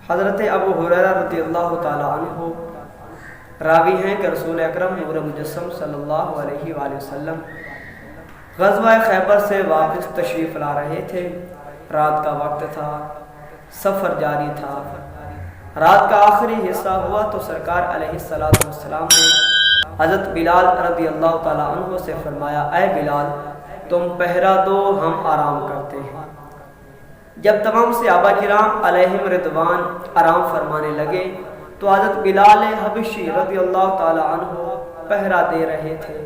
حضرت ابو ہریرہ رضی اللہ تعالی عنہ راوی ہیں کہ رسول اکرم نور مجسم صلی اللہ علیہ وآلہ وسلم غزوہ خیبر سے واپس تشریف لا رہے تھے۔ رات کا وقت تھا، سفر جاری تھا۔ رات کا آخری حصہ ہوا تو سرکار علیہ السلام نے حضرت بلال رضی اللہ تعالیٰ عنہ سے فرمایا، اے بلال تم پہرا دو، ہم آرام کرتے ہیں۔ جب تمام صحابہ کرام علیہم رضوان آرام فرمانے لگے تو حضرت بلال حبشی رضی اللہ تعالیٰ عنہ پہرا دے رہے تھے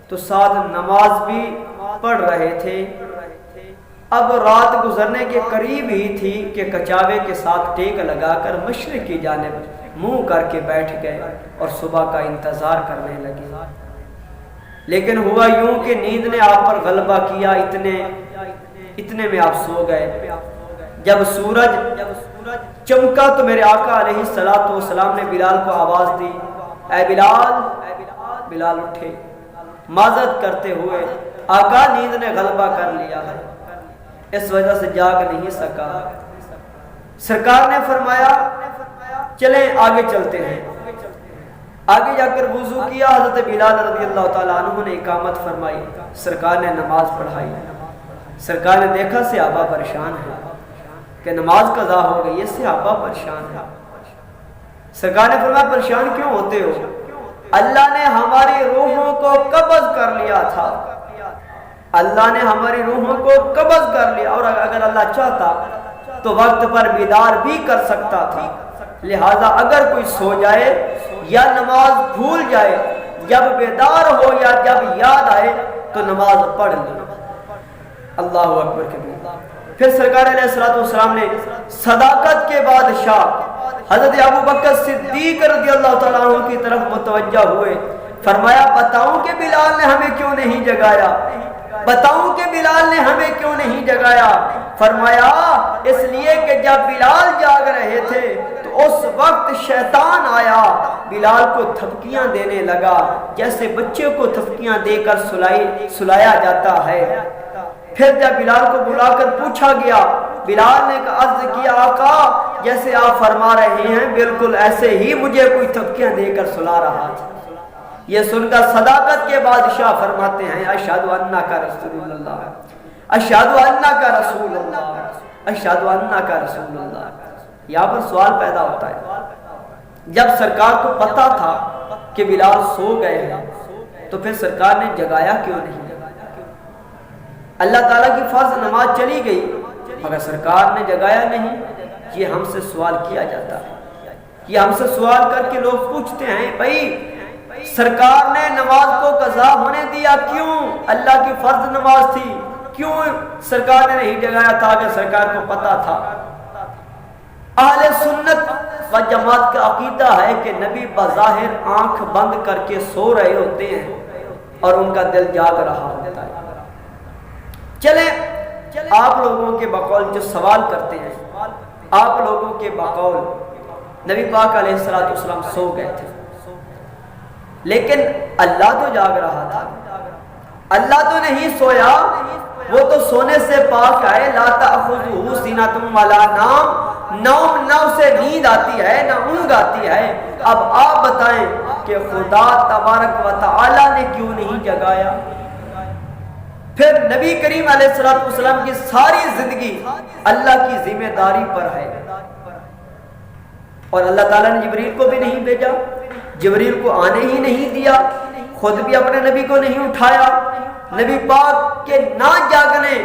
تو ساتھ نماز بھی پڑھ رہے تھے۔ اب رات گزرنے کے قریب ہی تھی کہ کچاوے کے ساتھ ٹیک لگا کر مشرق کی جانب منہ کر کے بیٹھ گئے اور صبح کا انتظار کرنے لگے۔ لیکن ہوا یوں کہ نیند نے آپ پر غلبہ کیا، اتنے میں آپ سو گئے۔ جب سورج چمکا تو میرے آقا علیہ السلام نے بلال کو آواز دی، اے بلال۔ بلال اٹھے معذرت کرتے ہوئے، آقا نیند نے غلبہ کر لیا ہے، اس وجہ سے جاگ نہیں سکا۔ سرکار نے فرمایا چلیں آگے چلتے ہیں۔ آگے جا کر وضو کیا، حضرت بلال رضی اللہ تعالیٰ عنہ نے اقامت فرمائی، سرکار نے نماز پڑھائی۔ سرکار نے دیکھا صحابہ پریشان ہیں کہ نماز قضا ہو گئی ہے، صحابہ پریشان ہیں۔ سرکار نے فرمایا پریشان کیوں ہوتے ہو؟ اللہ نے ہماری روحوں کو قبض کر لیا تھا، اللہ نے ہماری روحوں کو قبض کر لیا، اور اگر اللہ چاہتا تو وقت پر بیدار بھی کر سکتا تھا۔ لہذا اگر کوئی سو جائے یا نماز بھول جائے، جب بیدار ہو یا جب یاد آئے تو نماز پڑھ لے۔ اللہ اکبر کبیر۔ پھر سرکار علیہ السلام نے صداقت کے بادشاہ حضرت ابوبکر صدیق رضی اللہ تعالیٰ عنہ کی طرف متوجہ ہوئے، فرمایا بتاؤں کہ بلال نے ہمیں کیوں نہیں جگایا؟ بتاؤں کہ بلال نے ہمیں کیوں نہیں جگایا؟ فرمایا اس لیے کہ جب بلال جاگ رہے تھے تو اس وقت شیطان آیا، بلال کو تھپکیاں دینے لگا جیسے بچے کو تھپکیاں دے کر سلایا جاتا ہے۔ پھر جب بلال کو بلا کر پوچھا گیا، بلال نے عرض کیا آقا جیسے آپ فرما رہے ہیں بالکل ایسے ہی مجھے کوئی تھپکیاں دے کر سلا رہا تھا۔ یہ سن کر صداقت کے بادشاہ فرماتے ہیں اشہد انک رسول اللہ، اشہد انک رسول اللہ، اشہد انک رسول اللہ۔ یہاں پر سوال پیدا ہوتا ہے، جب سرکار کو پتا تھا کہ بلال سو گئے ہیں تو پھر سرکار نے جگایا کیوں نہیں؟ اللہ تعالیٰ کی فرض نماز چلی گئی مگر سرکار نے جگایا نہیں۔ یہ ہم سے سوال کیا جاتا ہے، یہ ہم سے سوال کر کے لوگ پوچھتے ہیں بھائی سرکار نے نماز کو قضا ہونے دیا کیوں؟ اللہ کی فرض نماز تھی، کیوں سرکار نے نہیں جگایا تھا کہ سرکار کو پتا تھا؟ اہل سنت و جماعت کا عقیدہ ہے کہ نبی بظاہر آنکھ بند کر کے سو رہے ہوتے ہیں اور ان کا دل جاگ رہا ہوتا ہے۔ چلیں آپ لوگوں کے بقول جو سوال کرتے ہیں، آپ لوگوں کے بقول نبی پاک علیہ السلام سو گئے تھے لیکن اللہ تو جاگ رہا تھا، اللہ تو نہیں سویا، وہ تو سونے سے پاک ہے۔ لا تأخذہ سنۃ ولا نوم، نوم نہ اسے نیند آتی ہے نہ اونگ آتی ہے۔ اب آپ بتائیں کہ خدا تبارک و تعالی نے کیوں نہیں جگایا؟ پھر نبی کریم علیہ السلام کی ساری زندگی اللہ کی ذمہ داری پر ہے، اور اللہ تعالیٰ نے جبریل کو بھی نہیں بھیجا، جبریل کو آنے ہی نہیں دیا، خود بھی اپنے نبی کو نہیں اٹھایا۔ نبی پاک کے نہ جاگنے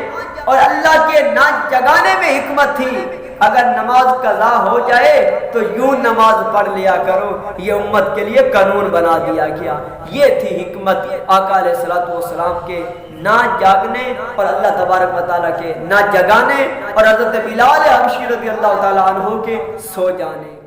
اور اللہ کے نہ جگانے میں حکمت تھی۔ اگر نماز قضا ہو جائے تو یوں نماز پڑھ لیا کرو، یہ امت کے لیے قانون بنا دیا گیا۔ یہ تھی حکمت آقا علیہ السلام کے نہ جاگنے اور اللہ تبارک و تعالیٰ کے نہ جگانے، اور حضرت بلال حبشی رضی اللہ تعالیٰ عنہ کے سو جانے۔